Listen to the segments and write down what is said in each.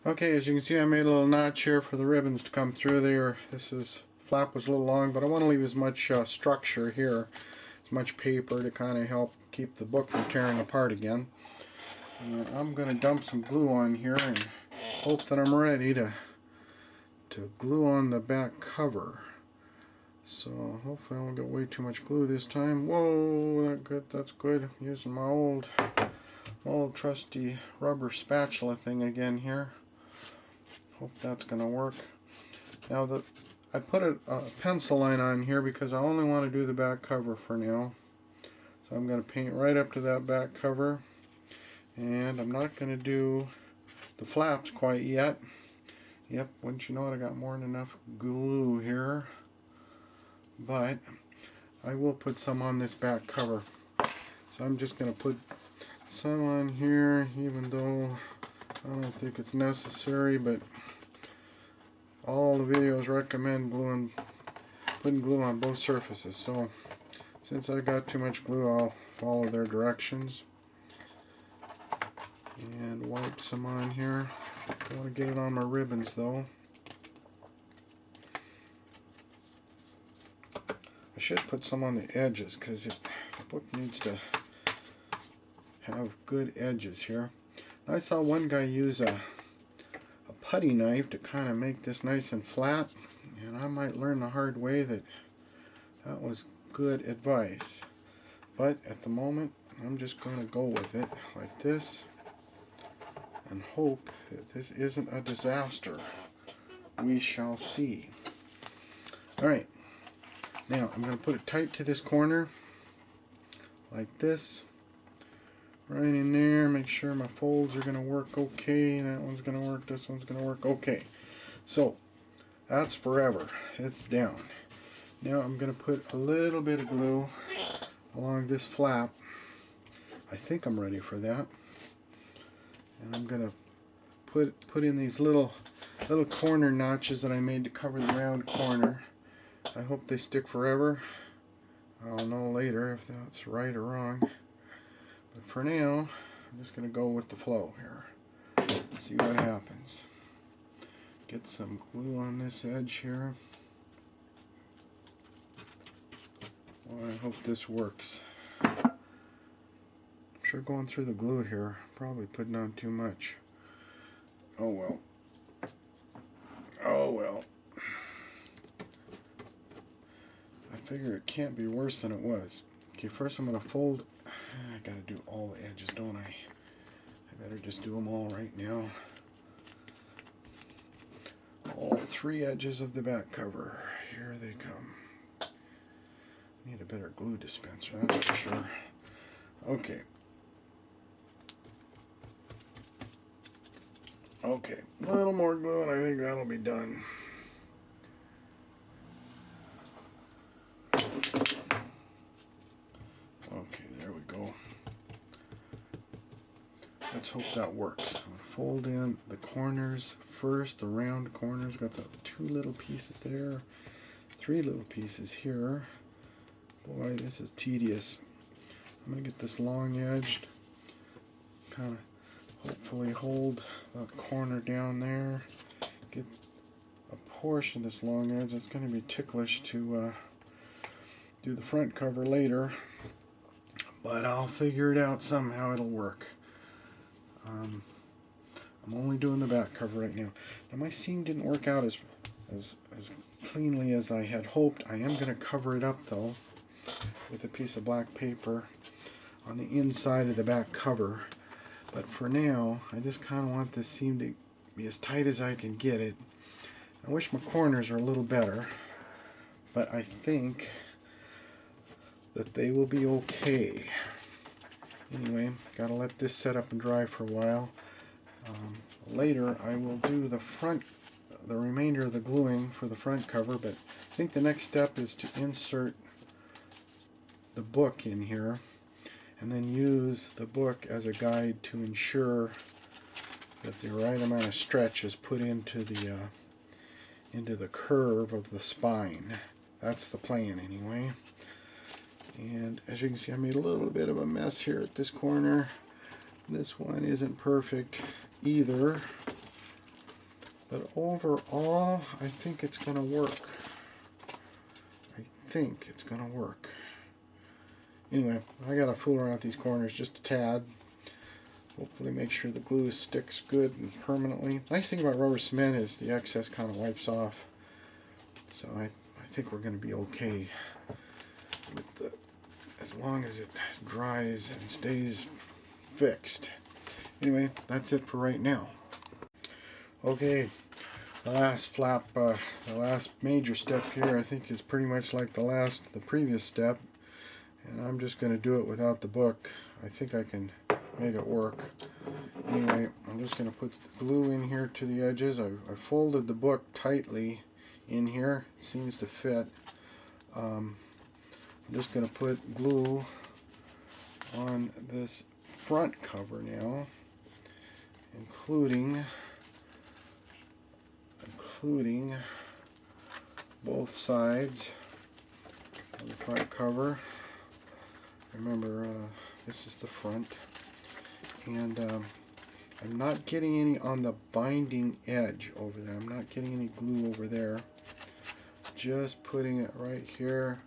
Okay, as you can see, I made a little notch here for the ribbons to come through there. Flap was a little long, but I want to leave as much structure here, as much paper to kind of help keep the book from tearing apart again. And I'm going to dump some glue on here and hope that I'm ready to glue on the back cover. So hopefully I won't get way too much glue this time. Whoa, that's good. I'm using my old trusty rubber spatula thing again here. Hope that's going to work. Now I put a pencil line on here because I only want to do the back cover for now. So I'm going to paint right up to that back cover. And I'm not going to do the flaps quite yet. Yep, wouldn't you know it, I got more than enough glue here. But I will put some on this back cover. So I'm just going to put some on here, even though I don't think it's necessary, but all the videos recommend putting glue on both surfaces. So since I got too much glue, I'll follow their directions and wipe some on here. I want to get it on my ribbons though. I should put some on the edges because the book needs to have good edges here. I saw one guy use a putty knife to kind of make this nice and flat, and I might learn the hard way that was good advice. But at the moment, I'm just going to go with it like this and hope that this isn't a disaster. We shall see. Alright, now I'm going to put it tight to this corner like this. Right in there, make sure my folds are going to work okay. That one's going to work, this one's going to work okay. So, that's forever. It's down. Now I'm going to put a little bit of glue along this flap. I think I'm ready for that. And I'm going to put in these little corner notches that I made to cover the round corner. I hope they stick forever. I'll know later if that's right or wrong. But for now, I'm just going to go with the flow here. Let's see what happens. Get some glue on this edge here. Well, I hope this works. I'm sure going through the glue here, probably putting on too much. Oh well. Oh well. I figure it can't be worse than it was. Okay, first I'm going to fold. I gotta do all the edges, don't I? I better just do them all right now. All three edges of the back cover. Here they come. Need a better glue dispenser, that's for sure. Okay. Okay, a little more glue and I think that'll be done. Okay, there we go. Let's hope that works. I'm going to fold in the corners first, the round corners. Got the two little pieces there, three little pieces here. Boy, this is tedious. I'm going to get this long edged, kind of hopefully hold the corner down there. Get a portion of this long edge. It's going to be ticklish to do the front cover later. But I'll figure it out somehow. It'll work. I'm only doing the back cover right now. Now my seam didn't work out as cleanly as I had hoped. I am going to cover it up though with a piece of black paper on the inside of the back cover. But for now, I just kind of want this seam to be as tight as I can get it. I wish my corners are a little better, but I think that they will be okay. Anyway, gotta let this set up and dry for a while. Later I will do the remainder of the gluing for the front cover, but I think the next step is to insert the book in here and then use the book as a guide to ensure that the right amount of stretch is put into the curve of the spine. That's the plan anyway. And as you can see, I made a little bit of a mess here at this corner. This one isn't perfect either. But overall, I think it's going to work. I think it's going to work. Anyway, I got to fool around with these corners just a tad. Hopefully make sure the glue sticks good and permanently. Nice thing about rubber cement is the excess kind of wipes off. So I think we're going to be okay with the, as long as it dries and stays fixed. Anyway, that's it for right now. Okay, the last flap, the last major step here I think is pretty much like the previous step. And I'm just going to do it without the book. I think I can make it work. Anyway, I'm just going to put the glue in here to the edges. I folded the book tightly in here. It seems to fit. I'm just going to put glue on this front cover now, including both sides of the front cover. Remember, this is the front, and I'm not getting any on the binding edge over there. I'm not getting any glue over there. Just putting it right here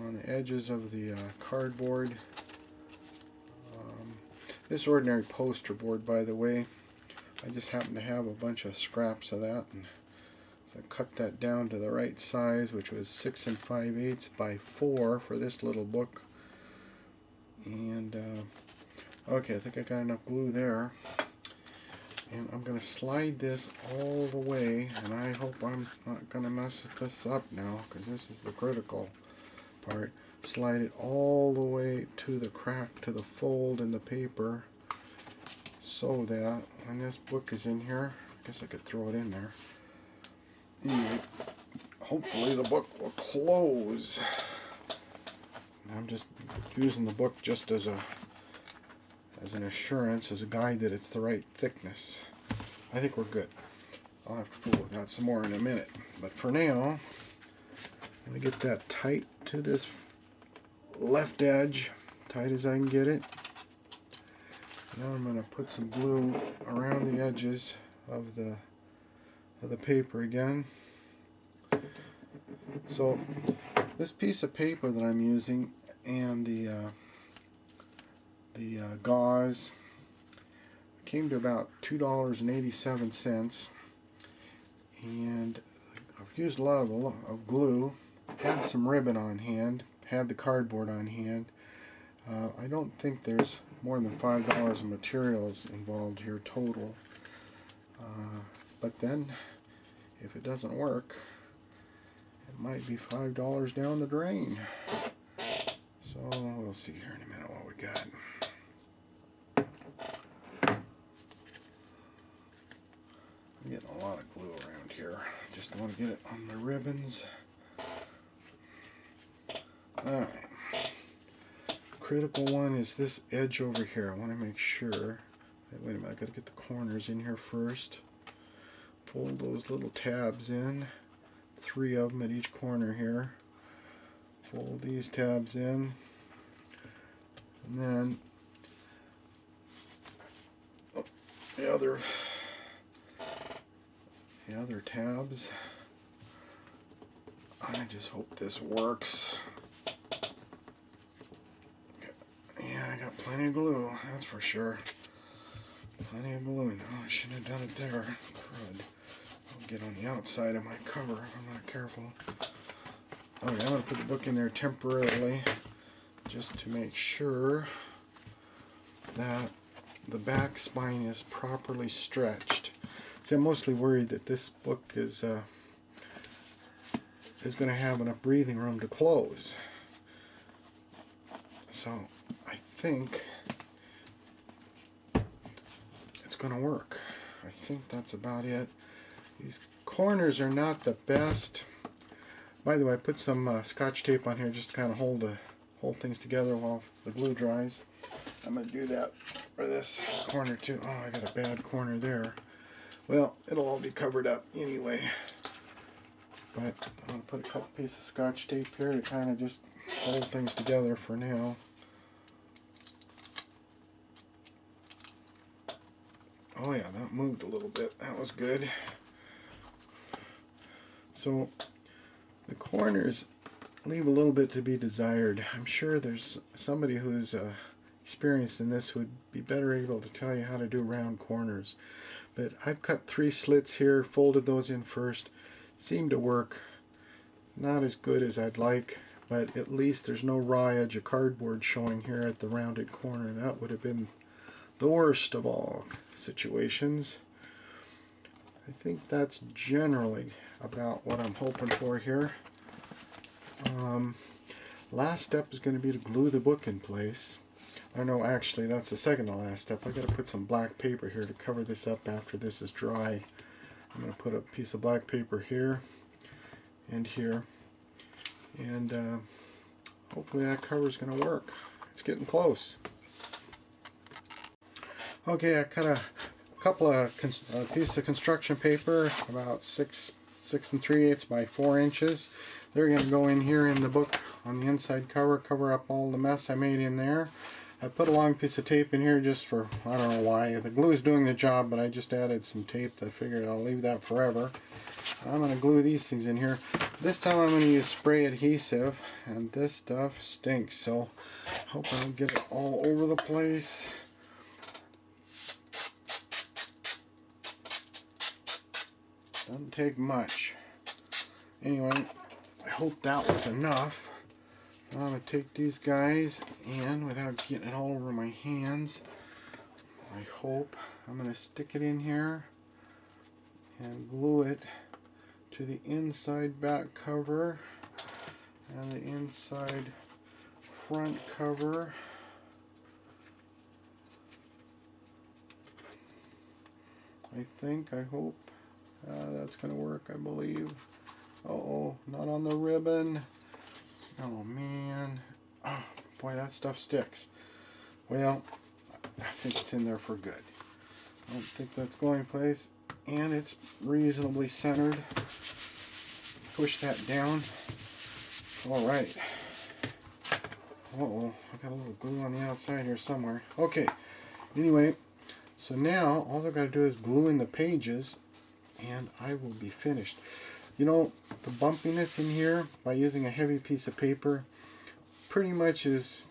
on the edges of the cardboard. This ordinary poster board, by the way, I just happen to have a bunch of scraps of that, and so I cut that down to the right size, which was 6 5/8 by 4 for this little book. And okay, I think I got enough glue there, and I'm going to slide this all the way, and I hope I'm not going to mess this up now, because this is the critical part. Slide it all the way to the crack, to the fold in the paper, so that when this book is in here, I guess I could throw it in there. Anyway, hopefully the book will close. I'm just using the book just as an assurance, as a guide that it's the right thickness. I think we're good. I'll have to fool with that some more in a minute. But for now, I'm going to get that tight to this left edge, tight as I can get it. Now I'm going to put some glue around the edges of the paper again. So this piece of paper that I'm using and the gauze came to about $2.87, and I've used a lot of glue, had some ribbon on hand, had the cardboard on hand. I don't think there's more than $5 of materials involved here total, but then if it doesn't work, it might be $5 down the drain. So we'll see here in a minute what we got. I'm getting a lot of glue around here. Just want to get it on my ribbons. Alright. Critical one is this edge over here. I want to make sure. Wait a minute, I got to get the corners in here first. Fold those little tabs in. 3 of them at each corner here. Fold these tabs in, and then the other tabs. I just hope this works. Yeah, I got plenty of glue, that's for sure. Plenty of glue. No, I shouldn't have done it there. Crud. I'll get on the outside of my cover if I'm not careful. Okay, I'm going to put the book in there temporarily just to make sure that the back spine is properly stretched. See, I'm mostly worried that this book is going to have enough breathing room to close. So I think it's going to work. I think that's about it. These corners are not the best. By the way, I put some Scotch tape on here just to kind of hold things together while the glue dries. I'm going to do that for this corner too. Oh, I got a bad corner there. Well, it'll all be covered up anyway. But I'm going to put a couple pieces of Scotch tape here to kind of just hold things together for now. Oh yeah, that moved a little bit. That was good. So the corners leave a little bit to be desired. I'm sure there's somebody who's experienced in this who would be better able to tell you how to do round corners. But I've cut 3 slits here, folded those in first. Seemed to work. Not as good as I'd like, but at least there's no raw edge of cardboard showing here at the rounded corner. That would have been the worst of all situations. I think that's generally about what I'm hoping for here. Last step is going to be to glue the book in place. Or no, actually that's the second to last step. I've got to put some black paper here to cover this up after this is dry. I'm going to put a piece of black paper here and here, and hopefully that cover is going to work. It's getting close. Okay, I cut a couple of pieces of construction paper, about 6 3/8 by 4 inches. They're going to go in here in the book on the inside cover, cover up all the mess I made in there. I put a long piece of tape in here just for, I don't know why. The glue is doing the job, but I just added some tape. I figured I'll leave that forever. I'm going to glue these things in here. This time I'm going to use spray adhesive, and this stuff stinks, so I hope I don't get it all over the place. Doesn't take much. Anyway, I hope that was enough. I'm going to take these guys, and without getting it all over my hands, I hope I'm going to stick it in here and glue it to the inside back cover and the inside front cover. I hope that's going to work, I believe. Uh-oh, not on the ribbon. Oh man, oh boy, that stuff sticks. Well, I think it's in there for good. I don't think that's going place, and it's reasonably centered. Push that down. All right. Uh-oh, I got a little glue on the outside here somewhere. Okay, anyway, so now all I've got to do is glue in the pages, and I will be finished. You know, the bumpiness in here by using a heavy piece of paper pretty much is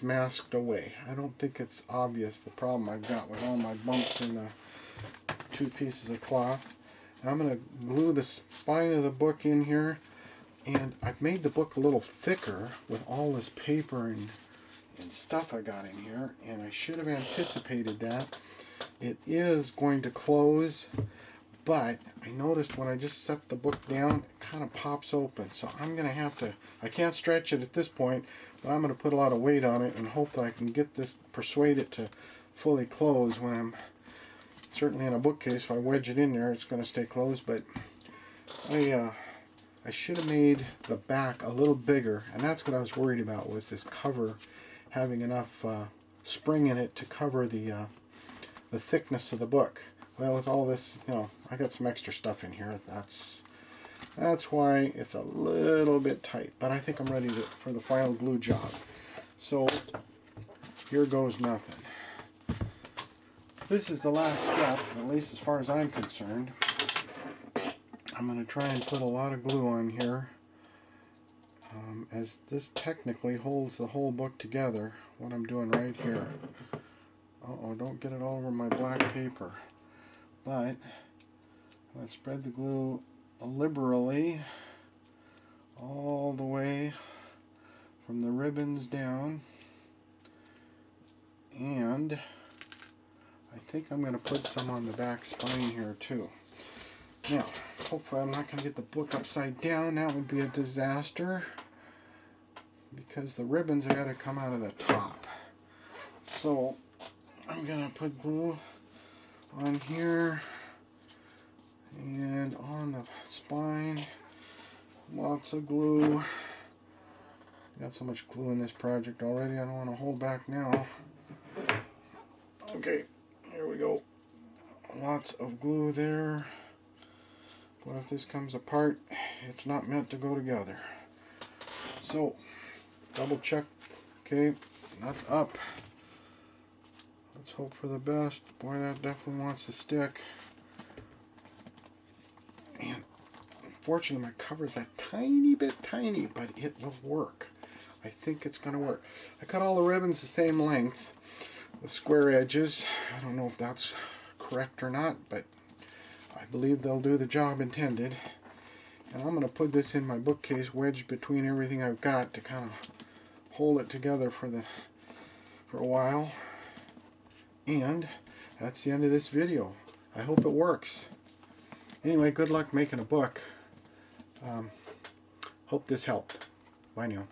masked away. I don't think it's obvious the problem I've got with all my bumps in the 2 pieces of cloth. And I'm going to glue the spine of the book in here, and I've made the book a little thicker with all this paper and stuff I got in here, and I should have anticipated that. It is going to close, but I noticed when I just set the book down, it kind of pops open. So I'm going to have to, I can't stretch it at this point, but I'm going to put a lot of weight on it and hope that I can get this, persuade it to fully close when I'm, certainly in a bookcase, if I wedge it in there, it's going to stay closed. But I should have made the back a little bigger, and that's what I was worried about, was this cover having enough spring in it to cover the thickness of the book. Well, with all this, you know, I got some extra stuff in here. That's why it's a little bit tight. But I think I'm ready for the final glue job. So here goes nothing. This is the last step, at least as far as I'm concerned. I'm going to try and put a lot of glue on here, as this technically holds the whole book together, what I'm doing right here. Uh-oh, don't get it all over my black paper. But I'm going to spread the glue liberally all the way from the ribbons down, and I think I'm going to put some on the back spine here too. Now, hopefully I'm not going to get the book upside down. That would be a disaster, because the ribbons are going to come out of the top. So I'm going to put glue on here and on the spine. Lots of glue. Got so much glue in this project already, I don't want to hold back now. Okay, here we go. Lots of glue there. But if this comes apart, it's not meant to go together. So, double check. Okay, that's up. Let's hope for the best. Boy, that definitely wants to stick. And Unfortunately, my cover is a tiny bit tiny, but it will work. I think it's going to work. I cut all the ribbons the same length with square edges. I don't know if that's correct or not, but I believe they'll do the job intended. And I'm going to put this in my bookcase wedged between everything I've got to kind of hold it together for a while. And that's the end of this video. I hope it works. Anyway, good luck making a book. Hope this helped. Bye now.